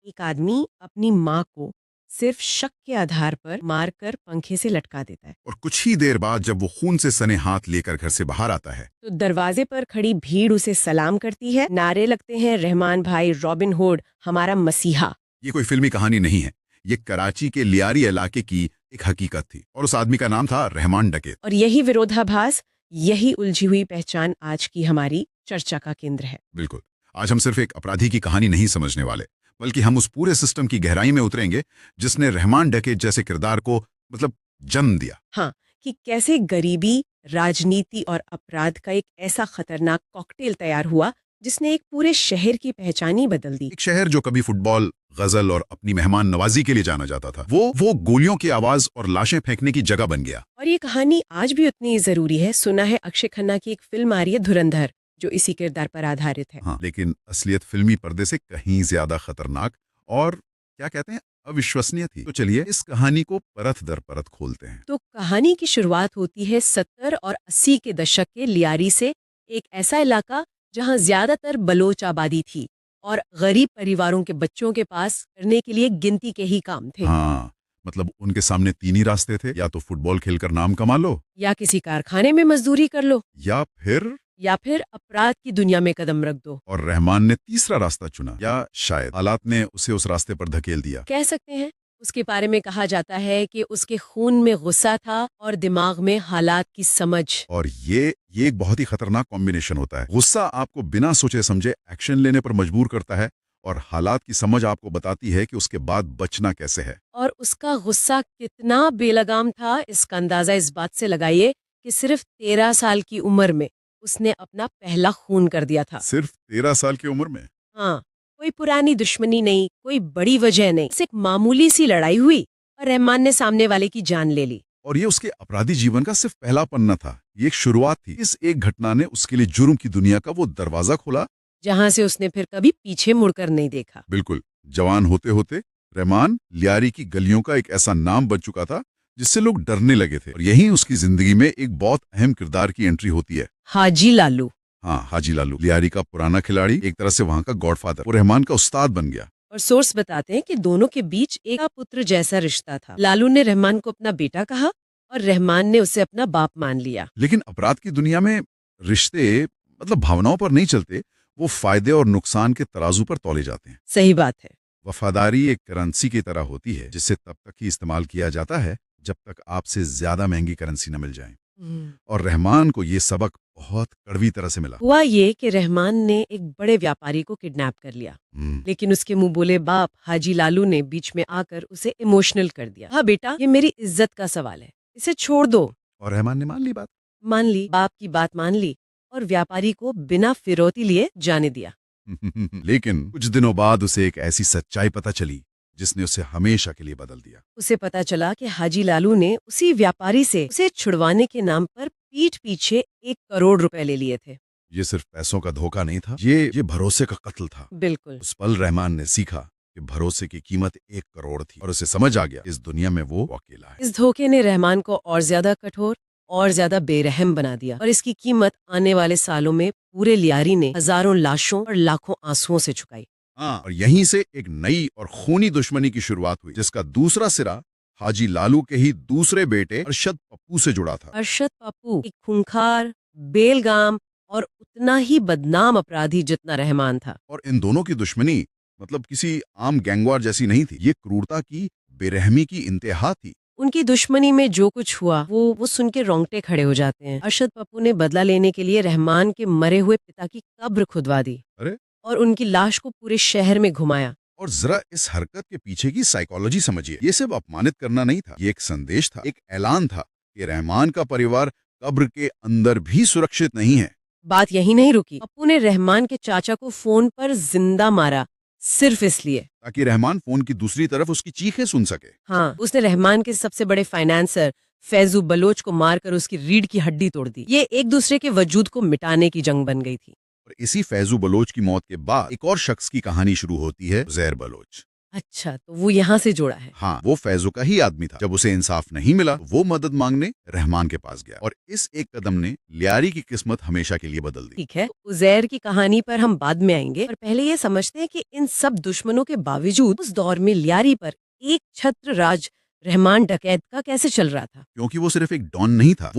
एक आदमी अपनी माँ को सिर्फ शक के आधार पर मारकर पंखे से लटका देता है। और कुछ ही देर बाद जब वो खून से सने हाथ लेकर घर से बाहर आता है तो दरवाजे पर खड़ी भीड़ उसे सलाम करती है, नारे लगते हैं, रहमान भाई, रॉबिन हुड, हमारा मसीहा। ये कोई फिल्मी कहानी नहीं है, ये कराची के लियारी इलाके की एक हकीकत थी और उस आदमी का नाम था रहमान डकैत। और यही विरोधाभास, यही उलझी हुई पहचान आज की हमारी चर्चा का केंद्र है। बिल्कुल। आज हम सिर्फ एक अपराधी की कहानी नहीं समझने वाले, बल्कि हम उस पूरे सिस्टम की गहराई में उतरेंगे जिसने रहमान डकैत जैसे किरदार को जन्म दिया। हाँ, कि कैसे गरीबी, राजनीति और अपराध का एक ऐसा खतरनाक कॉकटेल तैयार हुआ जिसने एक पूरे शहर की पहचान ही बदल दी। एक शहर जो कभी फुटबॉल, गजल और अपनी मेहमान नवाजी के लिए जाना जाता था, वो गोलियों की आवाज और लाशें फेंकने की जगह बन गया। और ये कहानी आज भी उतनी ही जरूरी है। सुना है अक्षय खन्ना की एक फिल्म आ रही है धुरंधर, जो इसी किरदार पर आधारित है। हाँ, लेकिन असलियत फिल्मी पर्दे से कहीं ज्यादा खतरनाक और क्या कहते हैं, अविश्वसनीय थी। तो चलिए इस कहानी को परत दर परत खोलते हैं। तो कहानी की शुरुआत होती है 70 और 80 के दशक के लियारी से, एक ऐसा इलाका जहां ज्यादातर बलोच आबादी थी और गरीब परिवारों के बच्चों के पास करने के लिए गिनती के ही काम थे। हाँ, उनके सामने तीन ही रास्ते थे, या तो फुटबॉल खेलकर नाम कमा लो, या किसी कारखाने में मजदूरी कर लो, या फिर अपराध की दुनिया में कदम रख दो। और रहमान ने तीसरा रास्ता चुना, या शायद हालात ने उसे उस रास्ते पर धकेल दिया। कह सकते हैं। उसके बारे में कहा जाता है कि उसके खून में गुस्सा था और दिमाग में हालात की समझ। और ये एक बहुत ही खतरनाक कॉम्बिनेशन होता है। गुस्सा आपको बिना सोचे समझे एक्शन लेने पर मजबूर करता है और हालात की समझ आपको बताती है कि उसके बाद बचना कैसे है। और उसका गुस्सा कितना बेलगाम था, इसका अंदाजा इस बात से लगाइए कि सिर्फ 13 साल की उम्र में उसने अपना पहला खून कर दिया था। सिर्फ 13 साल की उम्र में? हाँ, कोई पुरानी दुश्मनी नहीं, कोई बड़ी वजह नहीं, सिर्फ मामूली सी लड़ाई हुई और रहमान ने सामने वाले की जान ले ली। और ये उसके अपराधी जीवन का सिर्फ पहला पन्ना था, ये एक शुरुआत थी। इस एक घटना ने उसके लिए जुर्म की दुनिया का वो दरवाजा खोला जहां से उसने फिर कभी पीछे मुड़कर नहीं देखा। बिल्कुल। जवान होते होते रहमान लियारी की गलियों का एक ऐसा नाम बन चुका था जिससे लोग डरने लगे थे। और यही उसकी जिंदगी में एक बहुत अहम किरदार की एंट्री होती है, हाजी लालू। हाँ, हाजी लालू, लियारी का पुराना खिलाड़ी, एक तरह से वहाँ का गॉडफादर। वो रहमान का उस्ताद बन गया। और सोर्स बताते हैं कि दोनों के बीच एक पुत्र जैसा रिश्ता था। लालू ने रहमान को अपना बेटा कहा और रहमान ने उसे अपना बाप मान लिया। लेकिन अपराध की दुनिया में रिश्ते भावनाओं पर नहीं चलते, वो फायदे और नुकसान के तराजू पर तौले जाते हैं। सही बात है। वफादारी एक करेंसी की तरह होती है जिसे तब तक ही इस्तेमाल किया जाता है जब तक आपसे ज्यादा महंगी करेंसी न मिल जाए। और रहमान को ये सबक बहुत कड़वी तरह से मिला। हुआ ये कि रहमान ने एक बड़े व्यापारी को किडनैप कर लिया, लेकिन उसके मुंह बोले बाप हाजी लालू ने बीच में आकर उसे इमोशनल कर दिया। हाँ बेटा, ये मेरी इज्जत का सवाल है, इसे छोड़ दो। और रहमान ने मान ली बात। मान ली, बाप की बात मान ली और व्यापारी को बिना फिरौती लिए जाने दिया। लेकिन कुछ दिनों बाद उसे एक ऐसी सच्चाई पता चली जिसने उसे हमेशा के लिए बदल दिया। उसे पता चला कि हाजी लालू ने उसी व्यापारी से उसे छुड़वाने के नाम पर पीठ पीछे 1 करोड़ रुपए ले लिए थे। ये सिर्फ पैसों का धोखा नहीं था, ये भरोसे का कत्ल था। बिल्कुल। उस पल रहमान ने सीखा कि भरोसे की कीमत 1 करोड़ थी और उसे समझ आ गया इस दुनिया में वो अकेला है। इस धोखे ने रहमान को और ज्यादा कठोर और ज्यादा बेरहम बना दिया और इसकी कीमत आने वाले सालों में पूरे लियारी ने हजारों लाशों और लाखों आंसुओं से चुकाई। हाँ, और यहीं से एक नई और खूनी दुश्मनी की शुरुआत हुई जिसका दूसरा सिरा हाजी लालू के ही दूसरे बेटे अरशद पप्पू से जुड़ा था। अरशद पप्पू एक खूंखार, बेलगाम और उतना ही बदनाम अपराधी जितना रहमान था। और इन दोनों की दुश्मनी किसी आम गैंगवार जैसी नहीं थी, ये क्रूरता की, बेरहमी की इंतहा थी। उनकी दुश्मनी में जो कुछ हुआ वो सुन के रोंगटे खड़े हो जाते हैं। अरशद पप्पू ने बदला लेने के लिए रहमान के मरे हुए पिता की कब्र खुदवा दी। अरे, और उनकी लाश को पूरे शहर में घुमाया। और जरा इस हरकत के पीछे की साइकोलॉजी समझिए। ये सिर्फ अपमानित करना नहीं था, ये एक संदेश था, एक ऐलान था कि रहमान का परिवार कब्र के अंदर भी सुरक्षित नहीं है। बात यही नहीं रुकी। पप्पू ने रहमान के चाचा को फोन पर जिंदा मारा, सिर्फ इसलिए ताकि रहमान फोन की दूसरी तरफ उसकी चीखें सुन सके। हाँ, उसने रहमान के सबसे बड़े फाइनेंसर फैजू बलोच को मारकर उसकी रीढ़ की हड्डी तोड़ दी। ये एक दूसरे के वजूद को मिटाने की जंग बन गई थी। और इसी फैजू बलोच की मौत के बाद एक और शख्स की कहानी शुरू होती है, उज़ैर बलोच। अच्छा, तो वो यहाँ से जोड़ा है। हाँ, वो फैजो का ही आदमी था। जब उसे इंसाफ नहीं मिला, वो मदद मांगने रहमान के पास गया और इस एक कदम ने लियारी की किस्मत हमेशा के लिए बदल दी। ठीक है, तो उज़ैर की कहानी पर हम बाद में आएंगे, पर पहले ये समझते हैं कि इन सब दुश्मनों के बावजूद उस दौर में लियारी पर एक छत्र राज रहमान डकैत का कैसे चल रहा था। क्योंकि वो सिर्फ एक डॉन नहीं था,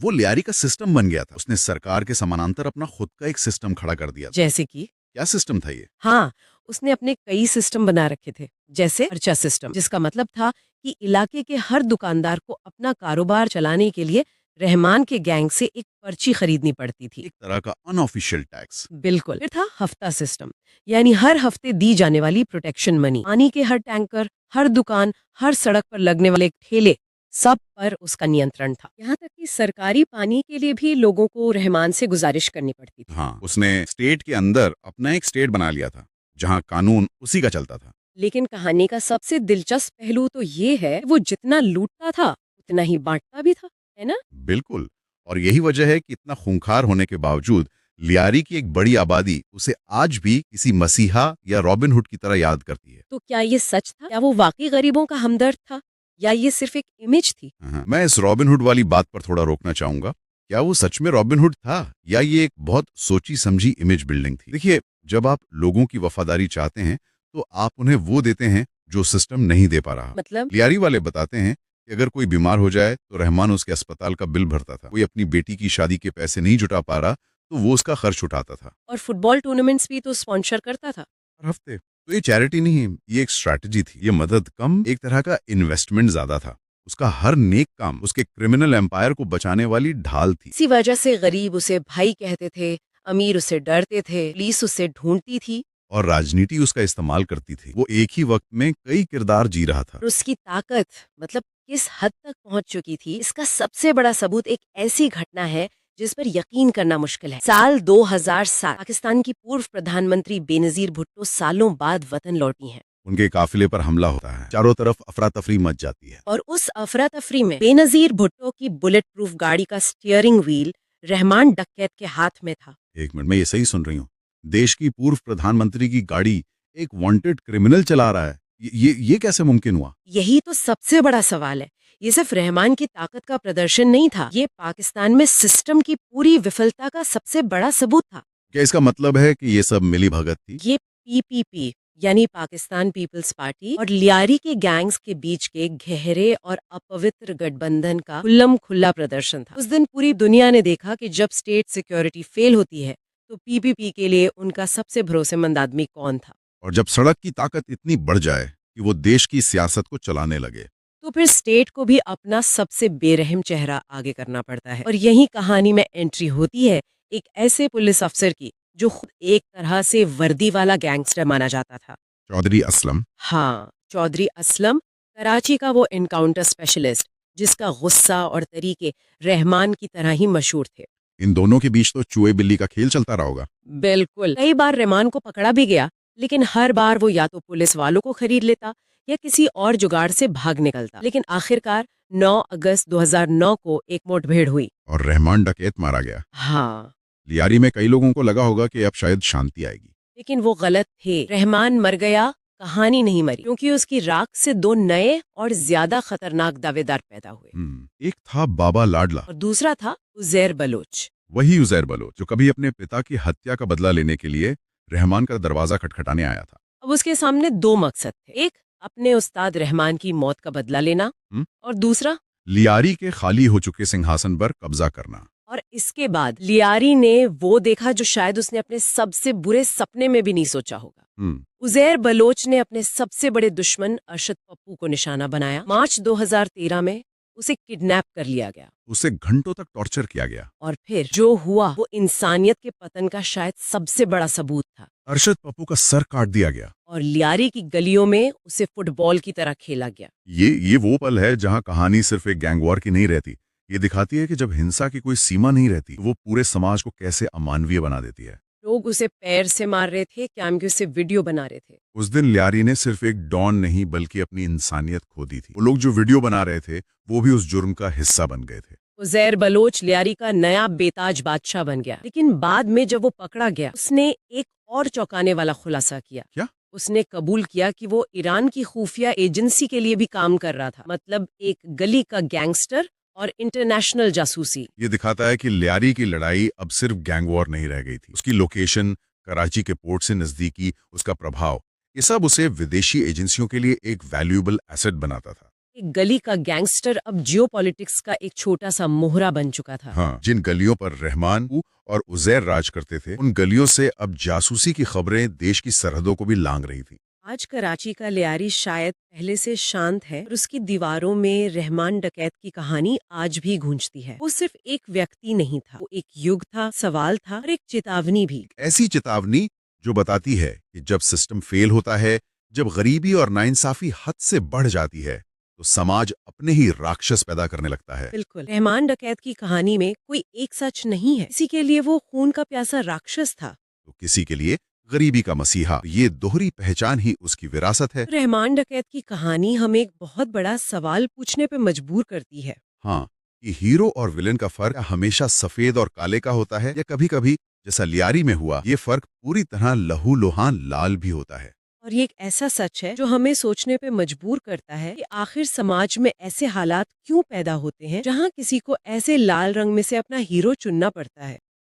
वो लियारी का सिस्टम बन गया था। उसने सरकार के समानांतर अपना खुद का एक सिस्टम खड़ा कर दिया था। जैसे कि क्या सिस्टम था ये? हाँ, उसने अपने कई सिस्टम बना रखे थे, जैसे पर्चा सिस्टम, जिसका मतलब था कि इलाके के हर दुकानदार को अपना कारोबार चलाने के लिए रहमान के गैंग से एक पर्ची खरीदनी पड़ती थी। एक तरह का अनऑफिशियल टैक्स। बिल्कुल। फिर था हफ्ता सिस्टम, यानी हर हफ्ते दी जाने वाली प्रोटेक्शन मनी। पानी के हर टैंकर, हर दुकान, हर सड़क पर लगने वाले ठेले, सब पर उसका नियंत्रण था। यहाँ तक कि सरकारी पानी के लिए भी लोगों को रहमान से गुजारिश करनी पड़ती थी। हाँ, उसने स्टेट के अंदर अपना एक स्टेट बना लिया था, जहाँ कानून उसी का चलता था। लेकिन कहानी का सबसे दिलचस्प पहलू तो ये है, वो जितना लूटता था उतना ही बांटता भी था, है ना? बिल्कुल। और यही वजह है कि इतना खूंखार होने के बावजूद लियारी की एक बड़ी आबादी उसे आज भी किसी मसीहा या रॉबिन हुड की तरह याद करती है। तो क्या ये सच था? क्या वो वाकई गरीबों का हमदर्द था, या ये सिर्फ एक इमेज थी? हाँ, मैं इस रॉबिन हुड वाली बात पर थोड़ा रोकना चाहूंगा। क्या वो सच में रॉबिन हुड था या ये एक बहुत सोची समझी इमेज बिल्डिंग थी? देखिए, जब आप लोगों की वफादारी चाहते हैं तो आप उन्हें वो देते हैं जो सिस्टम नहीं दे पा रहा। मतलब लियारी वाले बताते हैं कि अगर कोई बीमार हो जाए तो रहमान उसके अस्पताल का बिल भरता था। कोई अपनी बेटी की शादी के पैसे नहीं जुटा पा रहा तो वो उसका खर्च उठाता था। और फुटबॉल टूर्नामेंट्स भी तो स्पॉन्सर करता था। हर हफ्ते। तो ये चैरिटी नहीं, ये एक स्ट्रैटेजी थी। ये मदद कम, एक तरह का इन्वेस्टमेंट ज्यादा था। उसका हर नेक काम उसके क्रिमिनल एम्पायर को बचाने वाली ढाल थी। इसी वजह से गरीब उसे भाई कहते थे, अमीर उसे डरते थे, पुलिस उसे ढूंढती थी, और राजनीति उसका इस्तेमाल करती थी। वो एक ही वक्त में कई किरदार जी रहा था। और उसकी ताकत मतलब किस हद तक पहुंच चुकी थी, इसका सबसे बड़ा सबूत एक ऐसी घटना है जिस पर यकीन करना मुश्किल है। साल 2007 पाकिस्तान की पूर्व प्रधानमंत्री बेनजीर भुट्टो सालों बाद वतन लौटी हैं। उनके काफिले पर हमला होता है, चारों तरफ अफरा तफरी मच जाती है। और उस अफरा तफरी में बेनजीर भुट्टो की बुलेट प्रूफ गाड़ी का स्टीयरिंग व्हील रहमान डकैत के हाथ में था। एक मिनट, मैं ये सही सुन रही हूँ? देश की पूर्व प्रधानमंत्री की गाड़ी एक वांटेड क्रिमिनल चला रहा है। ये कैसे मुमकिन हुआ? यही तो सबसे बड़ा सवाल है। ये सिर्फ रहमान की ताकत का प्रदर्शन नहीं था, ये पाकिस्तान में सिस्टम की पूरी विफलता का सबसे बड़ा सबूत था। क्या इसका मतलब है कि ये सब मिली भगत थी? ये पीपीपी यानी पाकिस्तान पीपल्स पार्टी और लियारी के गैंग्स के बीच के गहरे और अपवित्र गठबंधन का खुल्लम खुल्ला प्रदर्शन था। उस दिन पूरी दुनिया ने देखा कि जब स्टेट सिक्योरिटी फेल होती है तो पीपीपी के लिए उनका सबसे भरोसेमंद आदमी कौन था। और जब सड़क की ताकत इतनी बढ़ जाए कि वो देश की सियासत को चलाने लगे, तो फिर स्टेट को भी अपना सबसे बेरहम चेहरा आगे करना पड़ता है। और यही कहानी में एंट्री होती है एक ऐसे पुलिस अफसर की जो खुद एक तरह से वर्दी वाला गैंगस्टर माना जाता था। चौधरी असलम। हाँ, चौधरी असलम, कराची का वो एनकाउंटर स्पेशलिस्ट जिसका गुस्सा और तरीके रहमान की तरह ही मशहूर थे। इन दोनों के बीच तो चूहे बिल्ली का खेल चलता रहा होगा। बिल्कुल। कई बार रहमान को पकड़ा भी गया, लेकिन हर बार वो या तो पुलिस वालों को खरीद लेता या किसी और जुगाड़ से भाग निकलता। लेकिन आखिरकार 9 अगस्त 2009 को एक मुठभेड़ हुई और रहमान डकैत मारा गया। हाँ, लियारी में कई लोगों को लगा होगा कि अब शायद शांति आएगी। लेकिन वो गलत थे। रहमान मर गया, कहानी नहीं मरी, क्योंकि उसकी राख से 2 नए और ज्यादा खतरनाक दावेदार पैदा हुए। एक था बाबा लाडला और दूसरा था उज़ैर बलोच। वही उज़ैर बलोच जो कभी अपने पिता की हत्या का बदला लेने के लिए रहमान का दरवाजा खटखटाने आया था। अब उसके सामने 2 मकसद थे, एक अपने उस्ताद रहमान की मौत का बदला लेना और दूसरा लियारी के खाली हो चुके सिंहासन पर कब्जा करना। और इसके बाद लियारी ने वो देखा जो शायद उसने अपने सबसे बुरे सपने में भी नहीं सोचा होगा। उज़ैर बलोच ने अपने सबसे बड़े दुश्मन अरशद पप्पू को निशाना बनाया। मार्च 2013 में उसे किडनैप कर लिया गया, उसे घंटों तक टॉर्चर किया गया। और फिर जो हुआ वो इंसानियत के पतन का शायद सबसे बड़ा सबूत था। अरशद पप्पू का सर काट दिया गया और लियारी की गलियों में उसे फुटबॉल की तरह खेला गया। ये वो पल है जहां कहानी सिर्फ एक गैंगवॉर की नहीं रहती। ये दिखाती है कि जब हिंसा की कोई सीमा नहीं रहती, वो पूरे समाज को कैसे अमानवीय बना देती है। लोग उसे पैर से मार रहे थे, कैमरे से वीडियो बना रहे थे। उस दिन लियारी ने सिर्फ एक डॉन नहीं बल्कि अपनी इंसानियत खो दी थी। वो लोग जो वीडियो बना रहे थे वो भी उस जुर्म का हिस्सा बन गए थे। उज़ैर बलोच लियारी का नया बेताज बादशाह बन गया, लेकिन बाद में जब वो पकड़ा गया उसने एक और चौंकाने वाला खुलासा किया। क्या? उसने कबूल किया कि वो ईरान की खुफिया एजेंसी के लिए भी काम कर रहा था, मतलब एक गली का गैंगस्टर और इंटरनेशनल जासूसी। ये दिखाता है कि लियारी की लड़ाई अब सिर्फ गैंग वॉर नहीं रह गई थी। उसकी लोकेशन, कराची के पोर्ट से नजदीकी, उसका प्रभाव, ये सब उसे विदेशी एजेंसियों के लिए एक वैल्यूएबल एसेट बनाता था। एक गली का गैंगस्टर अब जियोपॉलिटिक्स का एक छोटा सा मोहरा बन चुका था। हाँ, जिन गलियों पर रहमान और उजैर राज करते थे, उन गलियों से अब जासूसी की खबरें देश की सरहदों को भी लांग रही थी। आज कराची का लियारी शायद पहले से शांत है, और उसकी दीवारों में रहमान डकैत की कहानी आज भी गूंजती है। वो सिर्फ एक व्यक्ति नहीं था, वो एक युग था, सवाल था और एक चेतावनी भी। ऐसी चेतावनी जो बताती है कि जब सिस्टम फेल होता है, जब गरीबी और नाइंसाफी हद से बढ़ जाती है, तो समाज अपने ही राक्षस पैदा करने लगता है। बिल्कुल, रहमान डकैत की कहानी में कोई एक सच नहीं है। किसी के लिए वो खून का प्यासा राक्षस था, तो किसी के लिए गरीबी का मसीहा। ये दोहरी पहचान ही उसकी विरासत है। रहमान डकैत की कहानी हमें एक बहुत बड़ा सवाल पूछने पे मजबूर करती है। हाँ, कि हीरो और विलेन का फर्क हमेशा सफेद और काले का होता है, या कभी कभी जैसा लियारी में हुआ, ये फर्क पूरी तरह लहू लुहान लाल भी होता है। और ये एक ऐसा सच है जो हमें सोचने पे मजबूर करता है कि आखिर समाज में ऐसे हालात क्यों पैदा होते हैं जहाँ किसी को ऐसे लाल रंग में से अपना हीरो चुनना पड़ता है।